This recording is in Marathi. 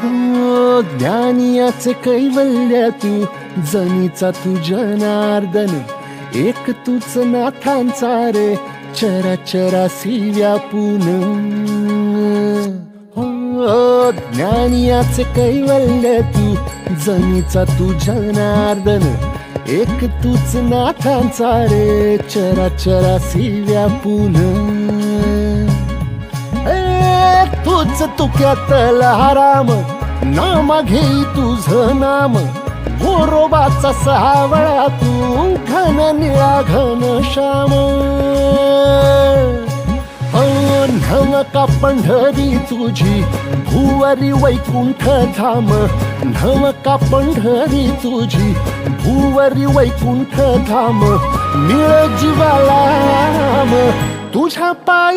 ज्ञानियाचे कैवल्य तू जनीचा तू जनार्दन एक तूच नाथांचा रे चराचरासी व्यापून ज्ञानियाचे कैवल्य तू जनीचा तू जनार्दन एक तूच नाथांचा रे चराचरासी व्यापून तूच तुक्यातला राम नाम घेई तुझ नाम गोरोबाचा सावळा तू घन निळा घन श्याम नवका पंढरी तुझी भुवरी वैकुंठ धाम नवका पंढरी तुझी भुवरी वैकुंठ धाम मिळ जीवाला तुझ्या पाय